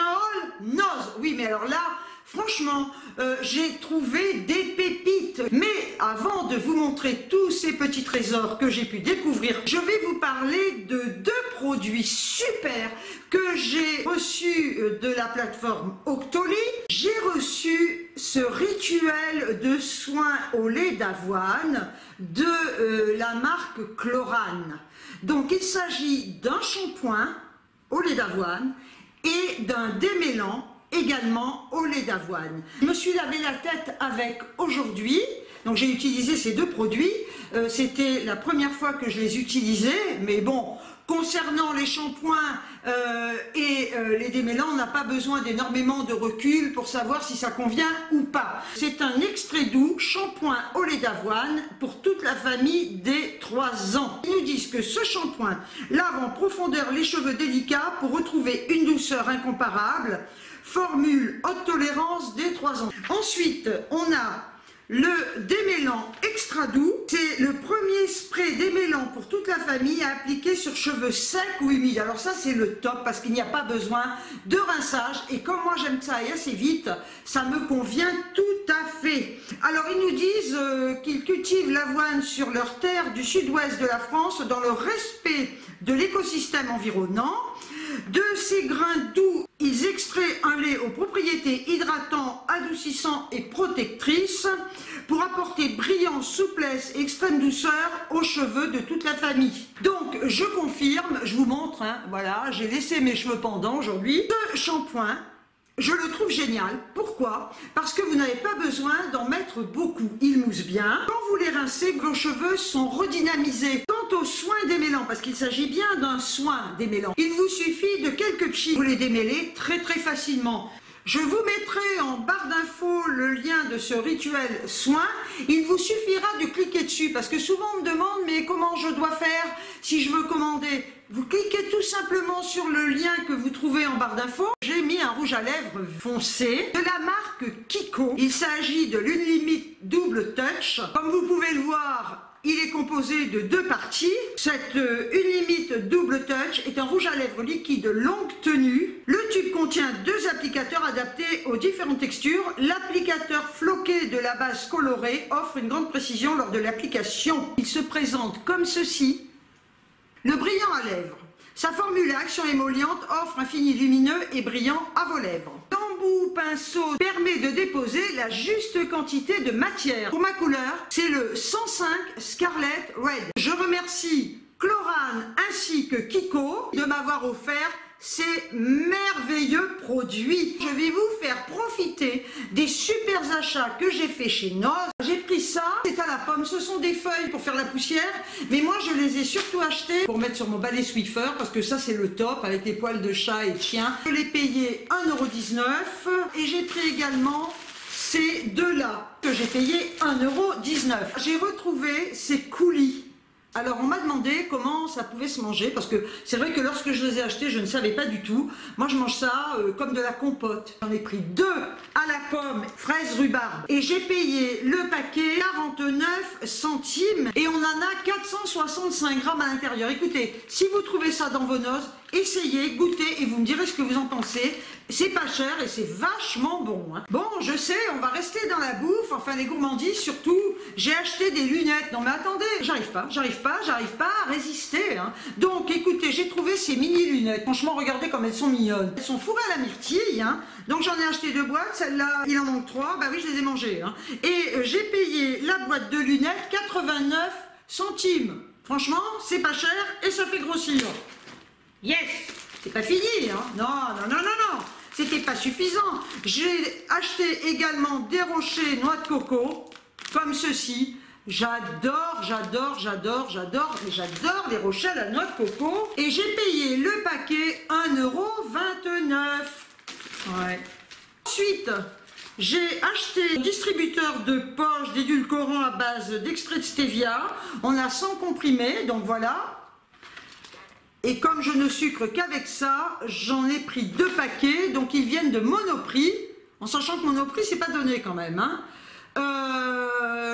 Rohypnol, Noz. Oui, mais alors là, franchement, j'ai trouvé des pépites. Mais avant de vous montrer tous ces petits trésors que j'ai pu découvrir, je vais vous parler de 2 produits super que j'ai reçus de la plateforme Octoly. J'ai reçu ce rituel de soins au lait d'avoine de la marque Chlorane. Donc il s'agit d'un shampoing au lait d'avoine et d'un démêlant également au lait d'avoine. Je me suis lavé la tête avec aujourd'hui, donc j'ai utilisé ces 2 produits. C'était la première fois que je les utilisais, mais bon, concernant les shampoings et les démêlants, on n'a pas besoin d'énormément de recul pour savoir si ça convient ou pas. C'est un extrait doux shampoing au lait d'avoine pour toute la famille des 3 ans. Ils nous disent que ce shampoing lave en profondeur les cheveux délicats pour retrouver une douceur incomparable. Formule haute tolérance des 3 ans. Ensuite, on a le démêlant extra doux. C'est le premier spray démêlant pour toute la famille à appliquer sur cheveux secs ou humides. Alors ça, c'est le top parce qu'il n'y a pas besoin de rinçage. Et comme moi, j'aime que ça aille assez vite, ça me convient tout à fait. Alors, ils nous disent qu'ils cultivent l'avoine sur leur terre du sud-ouest de la France dans le respect de l'écosystème environnant. De ces grains doux, ils extraient un lait aux propriétés hydratantes, adoucissantes et protectrices pour apporter brillance, souplesse et extrême douceur aux cheveux de toute la famille. Donc, je confirme, je vous montre, hein, voilà, j'ai laissé mes cheveux pendants aujourd'hui. Ce shampoing, je le trouve génial. Pourquoi? Parce que vous n'avez pas besoin d'en mettre beaucoup. Il mousse bien. Quand vous les rincez, vos cheveux sont redynamisés. Quant aux soins démêlants, parce qu'il s'agit bien d'un soin démêlant, il vous suffit de quelques petits. Vous les démêlez très facilement. Je vous mettrai en barre d'infos le lien de ce rituel soin. Il vous suffira de cliquer dessus parce que souvent on me demande mais comment je dois faire si je veux commander. Vous cliquez tout simplement sur le lien que vous trouvez en barre d'infos. J'ai mis un rouge à lèvres foncé de la marque Kiko. Il s'agit de l'Unlimit Double Touch. Comme vous pouvez le voir, il est composé de 2 parties. Cette Unlimit Double Touch est un rouge à lèvres liquide longue tenue. Le tube contient 2 applicateurs adaptés aux différentes textures. L'applicateur floqué de la base colorée offre une grande précision lors de l'application. Il se présente comme ceci. Le brillant à lèvres. Sa formule à action émolliente offre un fini lumineux et brillant à vos lèvres. L'embout pinceau permet de déposer la juste quantité de matière. Pour ma couleur, c'est le 105 Scarlet Red. Je remercie Chlorane ainsi que Kiko de m'avoir offert ces merveilleux produits. Je vais vous faire profiter des super achats que j'ai fait chez Noz. J'ai pris ça, c'est à la pomme, ce sont des feuilles pour faire la poussière, mais moi je les ai surtout achetées pour mettre sur mon balai Swiffer parce que ça c'est le top avec les poils de chat et de chien. Je l'ai payé 1,19 € et j'ai pris également ces 2-là que j'ai payé 1,19 €. J'ai retrouvé ces coulis. Alors on m'a demandé comment ça pouvait se manger parce que c'est vrai que lorsque je les ai achetés je ne savais pas du tout. Moi je mange ça comme de la compote. J'en ai pris 2 à la pomme, fraise rhubarbe et j'ai payé le paquet 49 centimes et on en a 465 grammes à l'intérieur. Écoutez, si vous trouvez ça dans vos noces, essayez, goûtez et vous me direz ce que vous en pensez. C'est pas cher et c'est vachement bon. Hein. Bon, je sais, on va rester dans la bouffe, enfin les gourmandises surtout. J'ai acheté des lunettes. Non mais attendez, j'arrive pas à résister. Hein. Donc écoutez, j'ai trouvé ces mini lunettes. Franchement, regardez comme elles sont mignonnes. Elles sont fourrées à la myrtille. Hein. Donc j'en ai acheté 2 boîtes. Celle-là, il en manque 3. Bah oui, je les ai mangées. Hein. Et j'ai payé la boîte de lunettes 89 centimes. Franchement, c'est pas cher et ça fait grossir. Yes! C'est pas fini, hein? Non. C'était pas suffisant. J'ai acheté également des rochers noix de coco, comme ceci. J'adore les rochers à la noix de coco. Et j'ai payé le paquet 1,29 €. Ouais. Ensuite, j'ai acheté un distributeur de poches d'édulcorants à base d'extrait de stevia. On a 100 comprimés, donc voilà. Et comme je ne sucre qu'avec ça, j'en ai pris 2 paquets, donc ils viennent de Monoprix, en sachant que Monoprix c'est pas donné quand même. Hein.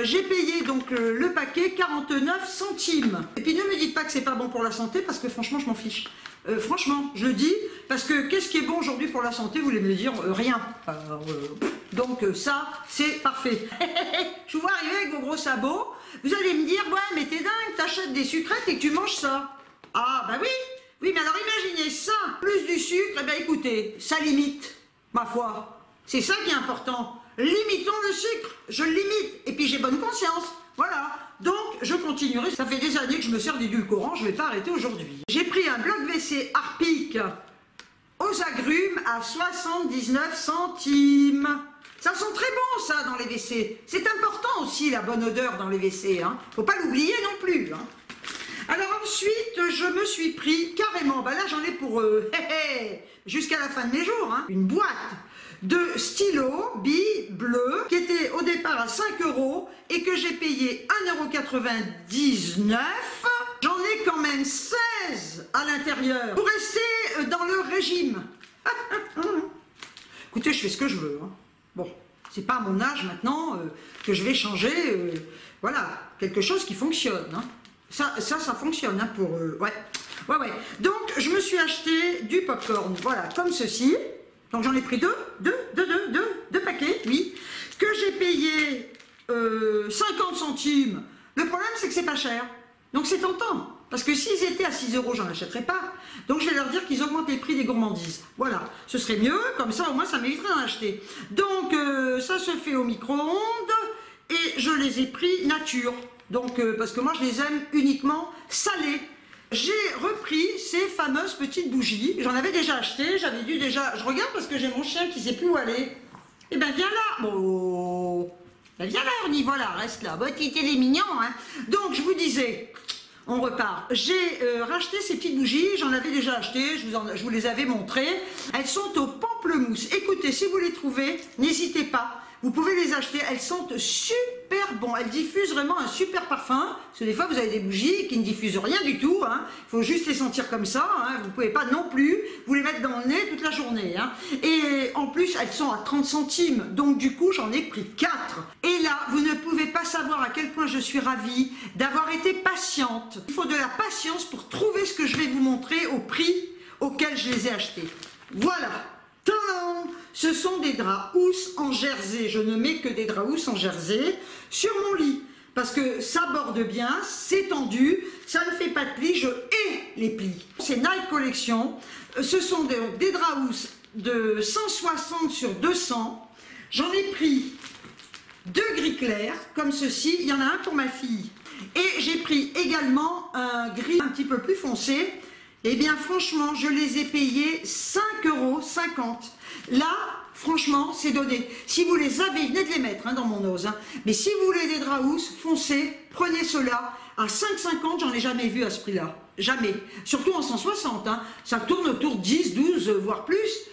J'ai payé donc le paquet 49 centimes. Et puis ne me dites pas que c'est pas bon pour la santé, parce que franchement je m'en fiche. Franchement, je le dis, parce que qu'est-ce qui est bon aujourd'hui pour la santé? Vous voulez me le dire? Rien. Donc ça, c'est parfait. Je vous vois arriver avec vos gros sabots. Vous allez me dire, ouais, mais t'es dingue, t'achètes des sucrètes et que tu manges ça. Ah, bah oui. Oui, mais alors imaginez ça, plus du sucre, eh bien écoutez, ça limite, ma foi. C'est ça qui est important. Limitons le sucre, je le limite, et puis j'ai bonne conscience. Voilà, donc je continuerai. Ça fait des années que je me sers d'édulcorant, je ne vais pas arrêter aujourd'hui. J'ai pris un bloc WC Harpic aux agrumes à 79 centimes. Ça sent très bon ça dans les WC. C'est important aussi la bonne odeur dans les WC, hein. Faut pas l'oublier non plus, hein. Alors ensuite, je me suis pris carrément, bah là j'en ai pour jusqu'à la fin de mes jours, hein, une boîte de stylos billes bleus qui était au départ à 5 € et que j'ai payé 1,99 €. J'en ai quand même 16 à l'intérieur pour rester dans le régime. Écoutez, je fais ce que je veux, hein. Bon, c'est pas à mon âge maintenant que je vais changer, voilà, quelque chose qui fonctionne, hein. Ça fonctionne, hein, pour... ouais. Donc, je me suis acheté du popcorn, voilà, comme ceci. Donc, j'en ai pris deux paquets, oui, que j'ai payé 50 centimes. Le problème, c'est que c'est pas cher. Donc, c'est tentant. Parce que s'ils étaient à 6 €, j'en achèterais pas. Donc, je vais leur dire qu'ils augmentent les prix des gourmandises. Voilà, ce serait mieux, comme ça, au moins, ça m'éviterait d'en acheter. Donc, ça se fait au micro-ondes et je les ai pris nature. Donc, parce que moi, je les aime uniquement salés. J'ai repris ces fameuses petites bougies. J'en avais déjà acheté, j'avais dû déjà... Je regarde parce que j'ai mon chien qui ne sait plus où aller. Eh ben, viens là. Bon, ben, viens là, Ernie, voilà, reste là. Bon, t'es mignon, hein. Donc, je vous disais, on repart. J'ai racheté ces petites bougies, j'en avais déjà acheté, je vous les avais montrées. Elles sont au pamplemousse. Écoutez, si vous les trouvez, n'hésitez pas. Vous pouvez les acheter, elles sentent super bon, elles diffusent vraiment un super parfum, parce que des fois vous avez des bougies qui ne diffusent rien du tout, hein. Il faut juste les sentir comme ça, hein. Vous ne pouvez pas non plus vous les mettre dans le nez toute la journée, hein. Et en plus elles sont à 30 centimes, donc du coup j'en ai pris 4. Et là, vous ne pouvez pas savoir à quel point je suis ravie d'avoir été patiente. Il faut de la patience pour trouver ce que je vais vous montrer au prix auquel je les ai achetés. Voilà. Tadam! Ce sont des draps housses en jersey. Je ne mets que des draps housses en jersey sur mon lit. Parce que ça borde bien, c'est tendu, ça ne fait pas de plis, je hais les plis. C'est Night Collection. Ce sont des draps housses de 160 sur 200. J'en ai pris 2 gris clairs, comme ceci. Il y en a un pour ma fille. Et j'ai pris également un gris un petit peu plus foncé. Eh bien, franchement, je les ai payés 5,50 €. Là, franchement, c'est donné. Si vous les avez, venez de les mettre, hein, dans mon ose. Hein. Mais si vous voulez des draps housses, foncez, prenez ceux-là. À 5,50 €, j'en ai jamais vu à ce prix-là. Jamais. Surtout en 160. Hein. Ça tourne autour de 10, 12, voire plus.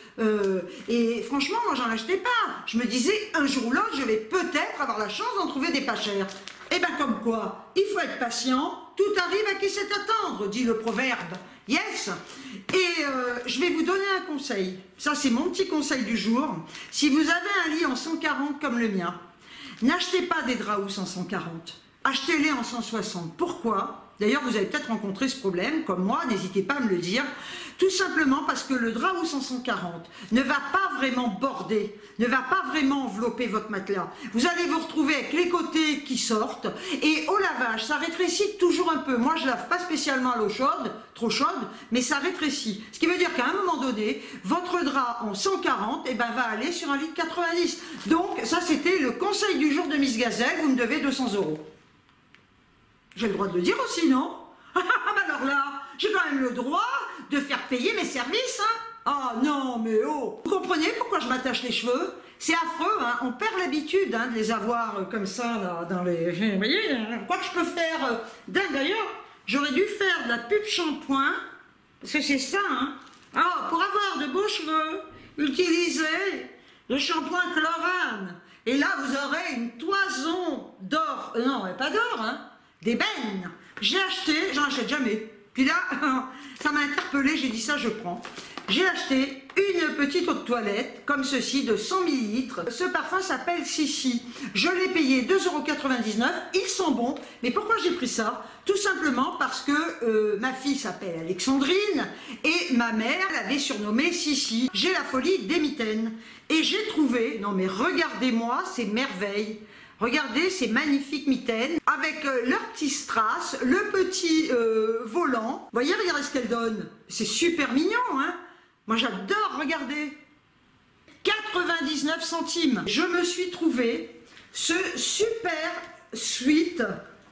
Et franchement, moi, j'en achetais pas. Je me disais, un jour ou l'autre, je vais peut-être avoir la chance d'en trouver des pas chers. Eh bien, comme quoi, il faut être patient. Tout arrive à qui sait attendre, dit le proverbe. Yes. Et je vais vous donner un conseil. Ça, c'est mon petit conseil du jour. Si vous avez un lit en 140 comme le mien, n'achetez pas des draps housses en 140. Achetez-les en 160. Pourquoi ? D'ailleurs, vous avez peut-être rencontré ce problème, comme moi, n'hésitez pas à me le dire. Tout simplement parce que le drap housse en 140 ne va pas vraiment border, ne va pas vraiment envelopper votre matelas. Vous allez vous retrouver avec les côtés qui sortent et au lavage, ça rétrécit toujours un peu. Moi, je lave pas spécialement à l'eau chaude, trop chaude, mais ça rétrécit. Ce qui veut dire qu'à un moment donné, votre drap en 140 eh ben, va aller sur un lit de 90. Donc, ça, c'était le conseil du jour de Miss Gazelle. Vous me devez 200 €. J'ai le droit de le dire aussi, non? Alors là, j'ai quand même le droit de faire payer mes services, hein? Ah non, mais oh! Vous comprenez pourquoi je m'attache les cheveux? C'est affreux, hein? On perd l'habitude, hein, de les avoir comme ça, là, dans les... Vous voyez, quoi que je peux faire... D'ailleurs, j'aurais dû faire de la pub shampoing, parce que c'est ça, hein? Ah, pour avoir de beaux cheveux, utilisez le shampoing Chlorane. Et là, vous aurez une toison d'or. Non, pas d'or, hein? D'ébène. J'ai acheté, j'en achète jamais. Puis là, ça m'a interpellé, j'ai dit ça, je prends. J'ai acheté une petite eau de toilette, comme ceci, de 100 ml. Ce parfum s'appelle Sissi. Je l'ai payé 2,99 €. Ils sont bons. Mais pourquoi j'ai pris ça? Tout simplement parce que ma fille s'appelle Alexandrine et ma mère l'avait surnommée Sissi. J'ai la folie des mitaines. Et j'ai trouvé, non mais regardez-moi ces merveilles. Regardez ces magnifiques mitaines avec leur petit strass, le petit volant. Vous voyez, regardez ce qu'elle donne. C'est super mignon, hein. Moi j'adore, regardez. 99 centimes. Je me suis trouvé ce super sweat,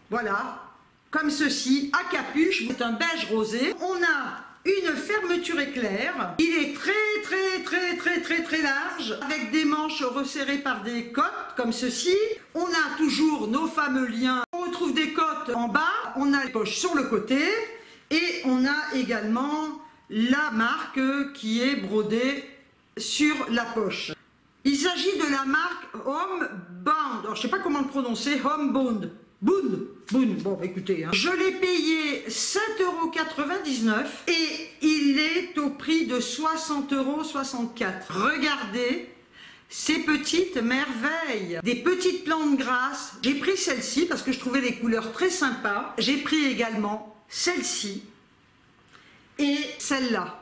voilà, comme ceci, à capuche. C'est un beige rosé. On a une fermeture éclair. Il est très large, avec des manches resserrées par des cottes, comme ceci. On a toujours nos fameux liens. On retrouve des cottes en bas. On a les poches sur le côté. Et on a également la marque qui est brodée sur la poche. Il s'agit de la marque Homebound. Alors, je ne sais pas comment le prononcer. Homebound. Boon. Bon, écoutez, hein. Je l'ai payé 7,99 € et il est au prix de 60,64 €. Regardez ces petites merveilles. Des petites plantes grasses. J'ai pris celle-ci parce que je trouvais les couleurs très sympas. J'ai pris également celle-ci et celle-là.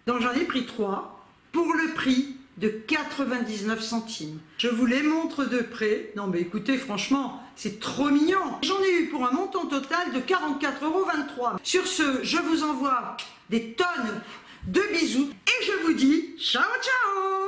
Donc j'en ai pris 3 pour le prix de 99 centimes. Je vous les montre de près. Non mais écoutez, franchement, c'est trop mignon. J'en ai eu pour un montant total de 44,23 €. Sur ce, je vous envoie des tonnes de bisous et je vous dis ciao ciao.